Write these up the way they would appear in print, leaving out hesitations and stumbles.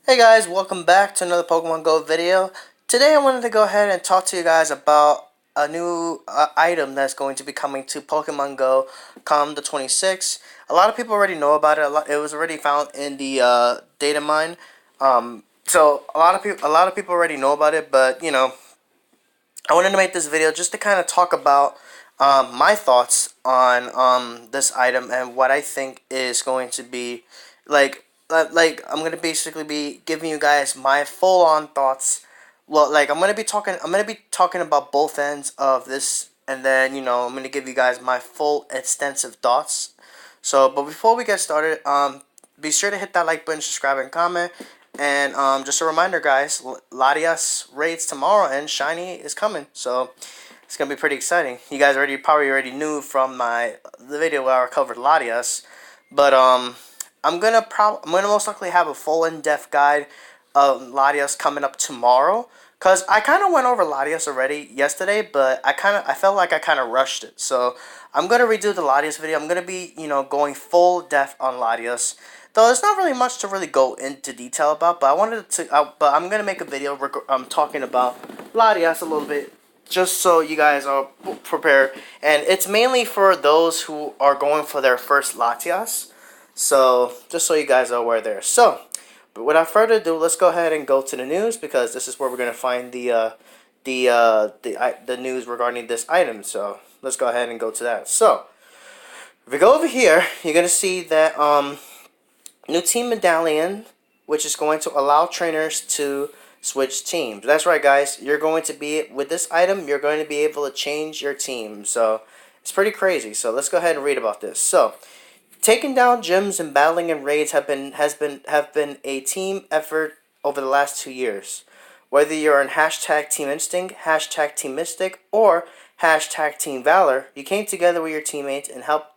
Hey guys, welcome back to another Pokemon Go video. Today I wanted to go ahead and talk to you guys about a new item that's going to be coming to Pokemon Go come the 26th. A lot of people already know about it. It was already found in the data mine. So a lot of people already know about it, but I wanted to make this video just to kind of talk about my thoughts on this item and what I think is going to be like I'm gonna basically be giving you guys my full on thoughts. Well, like I'm gonna be talking about both ends of this, and then I'm gonna give you guys my full extensive thoughts. So, but before we get started, be sure to hit that like button, subscribe, and comment. And just a reminder, guys, Latias raids tomorrow, and Shiny is coming, so it's gonna be pretty exciting. You guys probably already knew from the video where I covered Latias, but I'm gonna most likely have a full in-depth guide of Latias coming up tomorrow. Cause I kind of went over Latias already yesterday, but I felt like I kind of rushed it. So I'm gonna redo the Latias video. I'm gonna be going full depth on Latias. Though there's not really much to really go into detail about, but but I'm gonna make a video talking about Latias a little bit, just so you guys are prepared. And it's mainly for those who are going for their first Latias. So just so you guys are aware there. So, but without further ado, let's go ahead and go to the news, because this is where we're gonna find the news regarding this item. So let's go ahead and go to that. So if we go over here, you're gonna see that new team medallion, which is going to allow trainers to switch teams. That's right, guys. You're going to be with this item. You're going to be able to change your team. So it's pretty crazy. So let's go ahead and read about this. So taking down gyms and battling in raids have been a team effort over the last 2 years. Whether you're in hashtag Team Instinct, hashtag Team Mystic, or hashtag Team Valor, you came together with your teammates and helped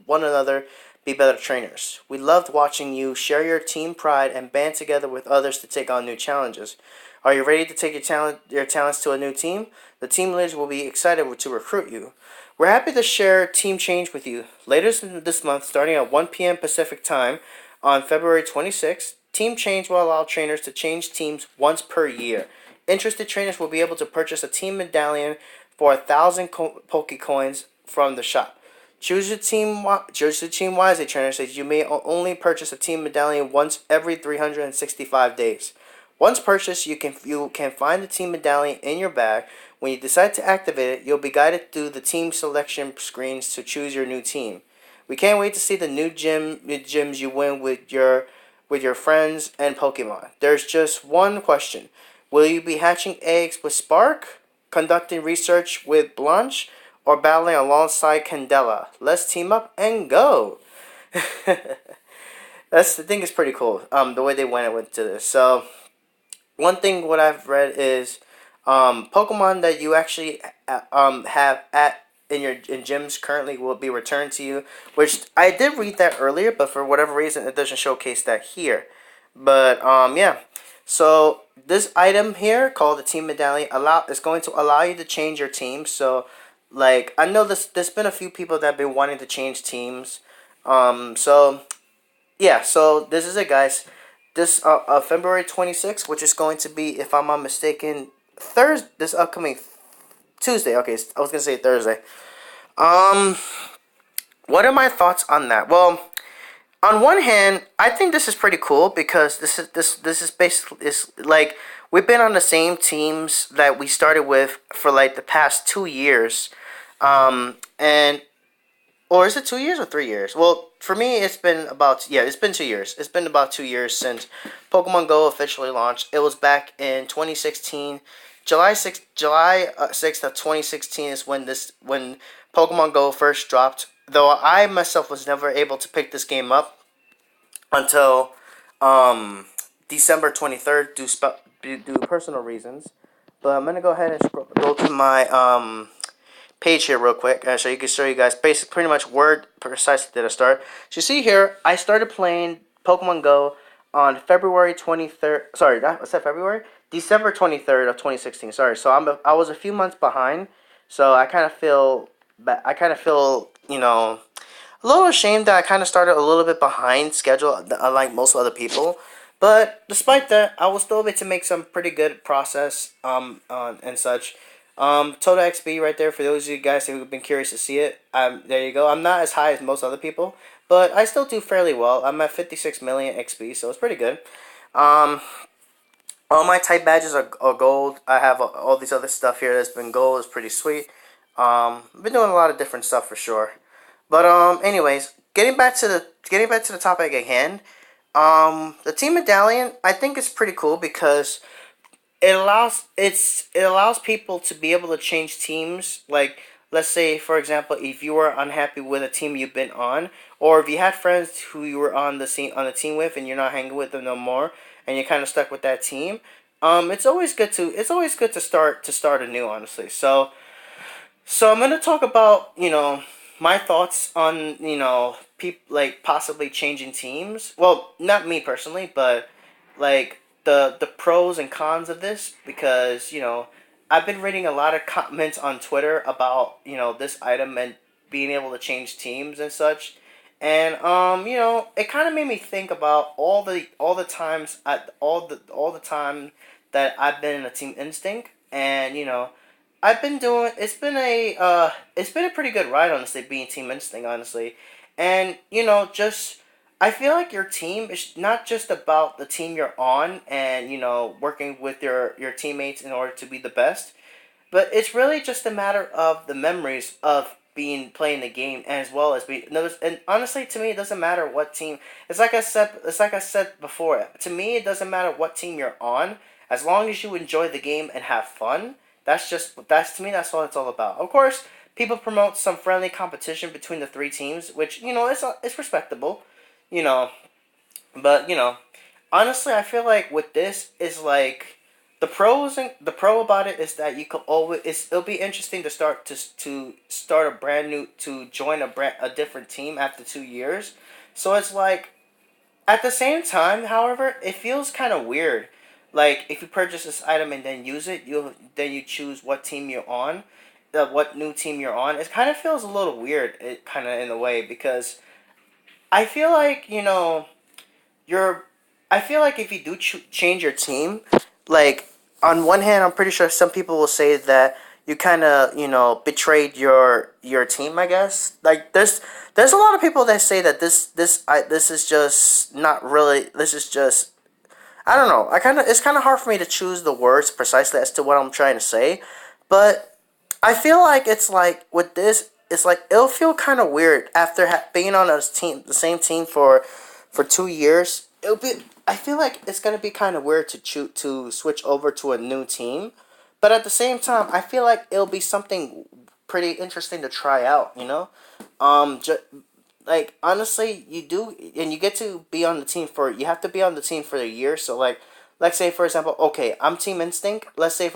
one another be better trainers. We loved watching you share your team pride and band together with others to take on new challenges. Are you ready to take your talents to a new team? The team leaders will be excited to recruit you. We're happy to share Team Change with you. Later this month, starting at 1 p.m. Pacific Time on February 26th, Team Change will allow trainers to change teams once per year. Interested trainers will be able to purchase a team medallion for 1,000 Pokecoins from the shop. Choose your team wisely, trainer says. You may only purchase a team medallion once every 365 days. Once purchased, you can find the team medallion in your bag. When you decide to activate it, you'll be guided through the team selection screens to choose your new team. We can't wait to see the new gyms you win with your friends and Pokemon. There's just one question. Will you be hatching eggs with Spark, conducting research with Blanche, or battling alongside Candela? Let's team up and go. That's the thing is pretty cool. The way they went into this. So one thing what I've read is Pokemon that you actually have in gyms currently will be returned to you, which I did read that earlier, but for whatever reason it doesn't showcase that here. But yeah. So this item here called the Team Medallion is going to allow you to change your team. So like I know there's been a few people that have been wanting to change teams. So yeah, so this is it, guys. This February 26th, which is going to be, if I'm not mistaken, Thursday. This upcoming Tuesday. Okay, I was gonna say Thursday. Um, what are my thoughts on that? Well, on one hand, I think this is pretty cool, because this is basically is like we've been on the same teams that we started with for like the past 2 years, and or is it 2 years or 3 years? Well, for me, it's been 2 years. It's been about 2 years since Pokemon Go officially launched. It was back in 2016, July 6th of 2016 is when Pokemon Go first dropped. Though I myself was never able to pick this game up until December 23rd due personal reasons. But I'm gonna go ahead and go to my page here real quick, so you can show you guys basic pretty much word precisely did I start. So you see here, I started playing Pokemon Go on February 23rd. Sorry, what's that? February? December 23rd of 2016. Sorry, so I was a few months behind. So I kind of feel a little ashamed that I kind of started a little bit behind schedule, unlike most other people. But despite that, I was still able to make some pretty good process and such. Total XP right there for those of you guys who have been curious to see it. There you go. I'm not as high as most other people, but I still do fairly well. I'm at 56 million XP, so it's pretty good. Um, all my type badges are gold. I have all these other stuff here that's been gold. It's pretty sweet. I've been doing a lot of different stuff for sure. But anyways, getting back to the topic at hand. The team medallion I think is pretty cool because it allows people to be able to change teams. Like, let's say for example, if you were unhappy with a team you've been on, or if you had friends who you were on the team with and you're not hanging with them no more, and you're kind of stuck with that team. It's always good to start anew, honestly. So I'm gonna talk about my thoughts on like possibly changing teams. Well, not me personally, but like the pros and cons of this, because I've been reading a lot of comments on Twitter about this item and being able to change teams and such. And it kind of made me think about all the times all the time that I've been in a Team Instinct. And I've been doing. It's been a pretty good ride, honestly, being Team Instinct, honestly, and just I feel like your team is not just about the team you're on and working with your teammates in order to be the best, but it's really just a matter of the memories of being playing the game, as well as be and honestly, to me it doesn't matter what team. It's like I said before, to me it doesn't matter what team you're on, as long as you enjoy the game and have fun. That's to me, that's what it's all about. Of course, people promote some friendly competition between the three teams, which it's respectable, you know but honestly, I feel like with this is like the pro about it is that you could always it'll be interesting to start a brand new to join a different team after 2 years. So it's like, at the same time, however, it feels kind of weird. Like, if you purchase this item and then use it, you choose what team you're on, what new team you're on. It kind of feels a little weird. It kind of in a way, because I feel like you're I feel like if you do change your team, like, on one hand, I'm pretty sure some people will say that you kind of betrayed your team. I guess, like, there's a lot of people that say that this is just not really. This is just, I don't know. It's kind of hard for me to choose the words precisely as to what I'm trying to say, but I feel like it's like with this, it's like it'll feel kind of weird after being on the same team for 2 years. It'll be. I feel like it's gonna be kind of weird to switch over to a new team, but at the same time, I feel like it'll be something pretty interesting to try out. Just like, honestly, you do, and you get to be on the team for. You have to be on the team for a year. So, like, let's say for example, okay, I'm Team Instinct. Let's say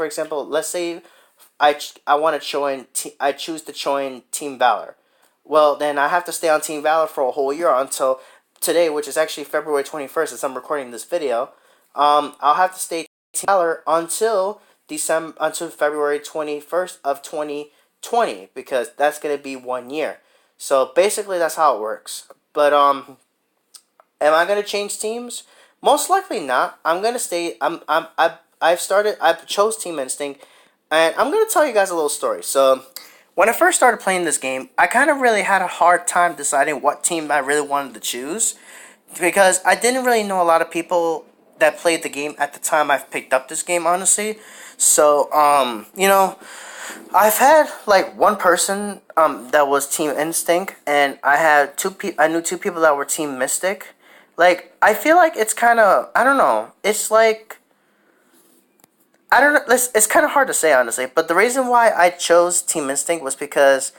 I want to join. I choose to join Team Valor. Well, then I have to stay on Team Valor for a whole year until today, which is actually February 21st, as I'm recording this video. I'll have to stay Team Valor until February 21st of 2020, because that's gonna be 1 year. So basically, that's how it works. But am I gonna change teams? Most likely not. I'm gonna stay. I've chose Team Instinct, and I'm gonna tell you guys a little story. So, when I first started playing this game, I kind of really had a hard time deciding what team I really wanted to choose, because I didn't really know a lot of people that played the game at the time I picked up this game, honestly. So, I've had like one person that was Team Instinct, and I knew two people that were Team Mystic. Like, I feel like it's kind of, I don't know. It's like, I don't know. It's kind of hard to say, honestly. But the reason why I chose Team Instinct was because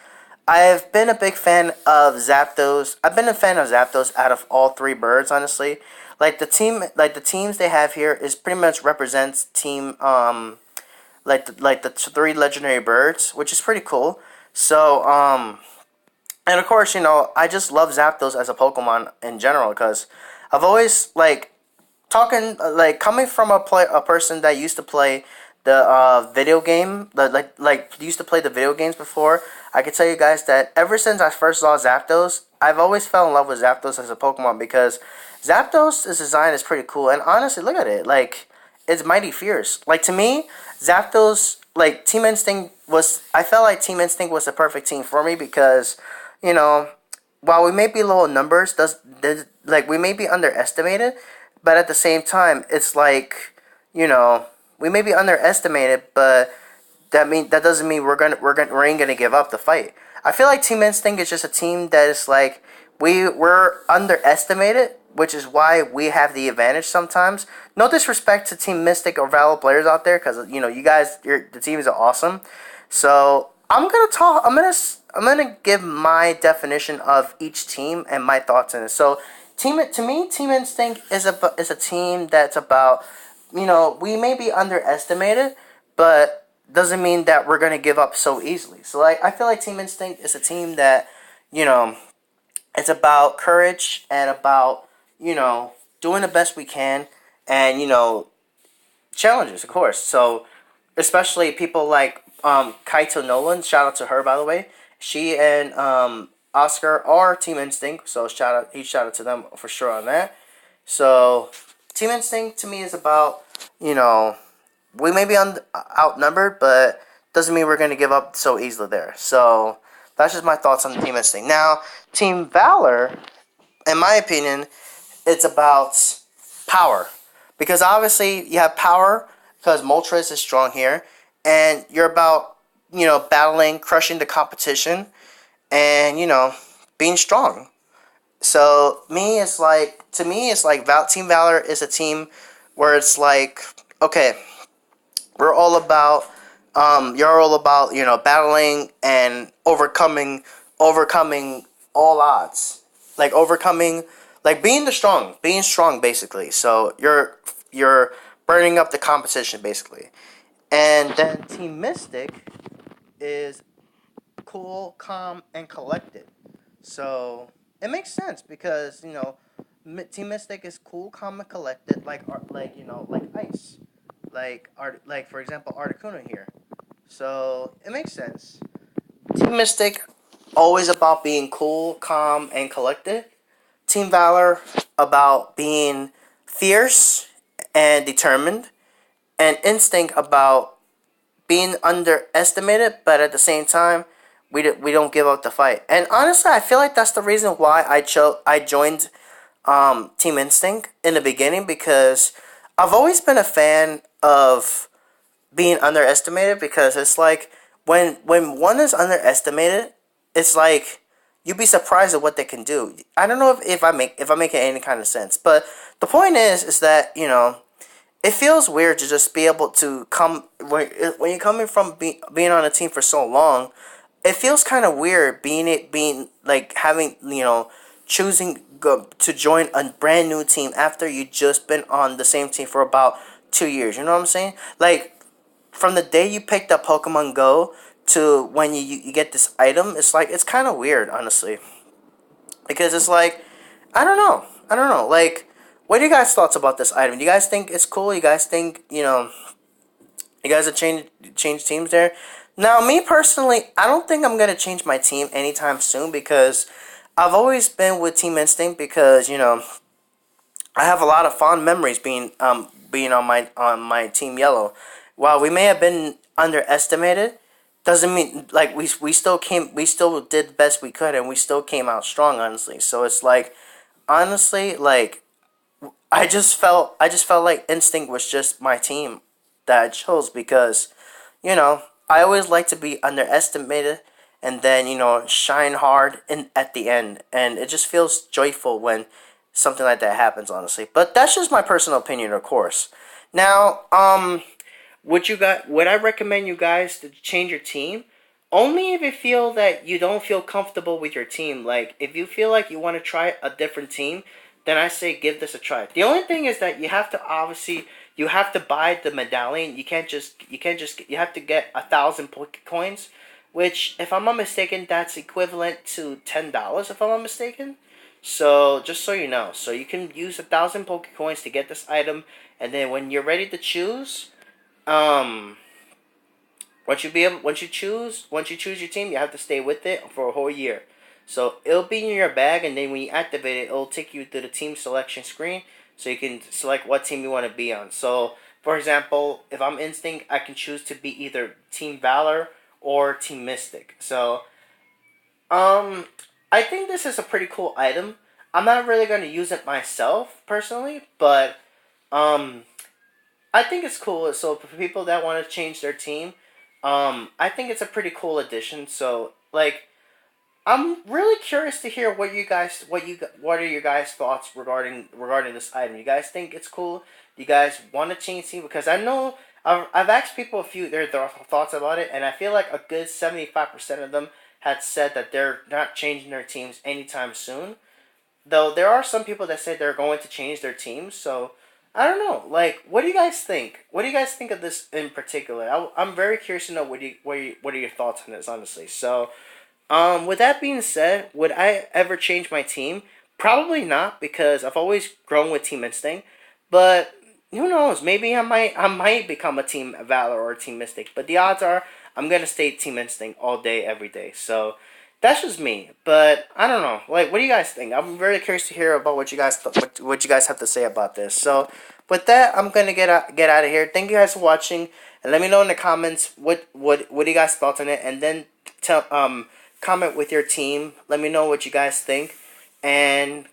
I've been a big fan of Zapdos. I've been a fan of Zapdos out of all three birds, honestly. Like the teams they have here is pretty much represents team like the three legendary birds, which is pretty cool. So and of course, I just love Zapdos as a Pokemon in general, because I've always like coming from a person that used to play the video game, like used to play the video games before. I can tell you guys that ever since I first saw Zapdos, I've always fell in love with Zapdos as a Pokemon, because Zapdos' design is pretty cool, and honestly, look at it. Like, it's mighty fierce. Like, to me, Zapdos, like, Team Instinct was. I felt like Team Instinct was the perfect team for me because, you know, while we may be low in numbers, like we may be underestimated, but at the same time, it's like, you know, we may be underestimated, but that doesn't mean we ain't gonna give up the fight. I feel like Team Instinct is just a team that is like we're underestimated, which is why we have the advantage sometimes. No disrespect to Team Mystic or Valor players out there, because you know you guys, the teams are awesome. So I'm gonna give my definition of each team and my thoughts in it. So Team Instinct is a team that's about, you know, we may be underestimated, but doesn't mean that we're gonna give up so easily. So like I feel like Team Instinct is a team that, you know, it's about courage and about, you know, doing the best we can, and, you know, challenges, of course. So especially people like Kaito Nolan, shout out to her, by the way. She and Oscar are Team Instinct, so shout out to them for sure on that. So Team Instinct to me is about, you know, we may be outnumbered, but doesn't mean we're going to give up so easily there. So that's just my thoughts on Team Instinct. Now, Team Valor, in my opinion, it's about power. Because obviously you have power because Moltres is strong here, and you're about, you know, battling, crushing the competition, and, you know, being strong. So to me it's like Team Valor is a team where it's like, okay, we're all about you're all about, you know, battling and overcoming all odds, like overcoming, like being strong basically. So you're burning up the competition basically. And then Team Mystic is cool, calm, and collected. So it makes sense because, you know, Team Mystic is cool, calm, and collected, like you know, like ice, like for example Articuno here. So it makes sense. Team Mystic always about being cool, calm, and collected. Team Valor about being fierce and determined, and Instinct about being underestimated, but at the same time, we don't give up the fight. And honestly, I feel like that's the reason why I joined Team Instinct in the beginning, because I've always been a fan of being underestimated, because it's like when one is underestimated, it's like you'd be surprised at what they can do. I don't know if I make any kind of sense, but the point is that, you know, it feels weird to just be able to come when you're coming from being on a team for so long. It feels kind of weird being like having, you know, choosing to join a brand new team after you just been on the same team for about 2 years. You know what I'm saying? Like from the day you picked up Pokemon Go to when you get this item, it's like it's kind of weird, honestly, because it's like I don't know. Like, what are you guys' thoughts about this item? Do you guys think it's cool? You guys think, you know, you guys have changed teams there? Now, me personally, I don't think I'm gonna change my team anytime soon, because I've always been with Team Instinct, because, you know, I have a lot of fond memories being on my Team Yellow. While we may have been underestimated, doesn't mean like we still did the best we could, and we still came out strong, honestly. So it's like, honestly, like I just felt like Instinct was just my team that I chose, because, you know, I always like to be underestimated and then, you know, shine hard in at the end, and it just feels joyful when something like that happens, honestly. But that's just my personal opinion, of course. Now, would I recommend you guys to change your team? Only if you feel that you don't feel comfortable with your team. Like, if you feel like you want to try a different team, then I say give this a try. The only thing is that you have to buy the medallion. You have to get 1,000 coins, which, if I'm not mistaken, that's equivalent to $10, if I'm not mistaken. So just so you know, so you can use 1,000 Pokecoins to get this item, and then when you're ready to choose, um, once you choose your team, you have to stay with it for a whole year. So it'll be in your bag, and then when you activate it, it'll take you to the team selection screen, so you can select what team you want to be on. So, for example, if I'm Instinct, I can choose to be either Team Valor or Team Mystic. So, um, I think this is a pretty cool item. I'm not really going to use it myself personally, but um, I think it's cool. So for people that want to change their team, I think it's a pretty cool addition. So like, I'm really curious to hear what are your guys' thoughts regarding this item. You guys think it's cool? Do you guys want to change team? Because I know I've asked people a few their thoughts about it, and I feel like a good 75% of them had said that they're not changing their teams anytime soon. Though there are some people that say they're going to change their teams, so I don't know. Like, what do you guys think? What do you guys think of this in particular? I'm very curious to know what are your thoughts on this, honestly. So, with that being said, would I ever change my team? Probably not, because I've always grown with Team Instinct. But who knows? Maybe I might become a Team Valor or a Team Mystic. But the odds are I'm gonna stay Team Instinct all day, every day. So that's just me. But I don't know. Like, what do you guys think? I'm very curious to hear about what you guys have to say about this. So with that, I'm gonna get out of here. Thank you guys for watching, and let me know in the comments what do you guys thoughts on it, and then tell comment with your team. Let me know what you guys think, and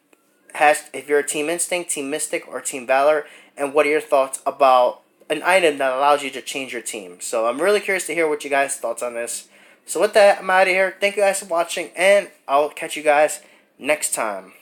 if you're a Team Instinct, Team Mystic, or Team Valor, and what are your thoughts about an item that allows you to change your team. So I'm really curious to hear what you guys' thoughts on this. So with that, I'm out of here. Thank you guys for watching, and I'll catch you guys next time.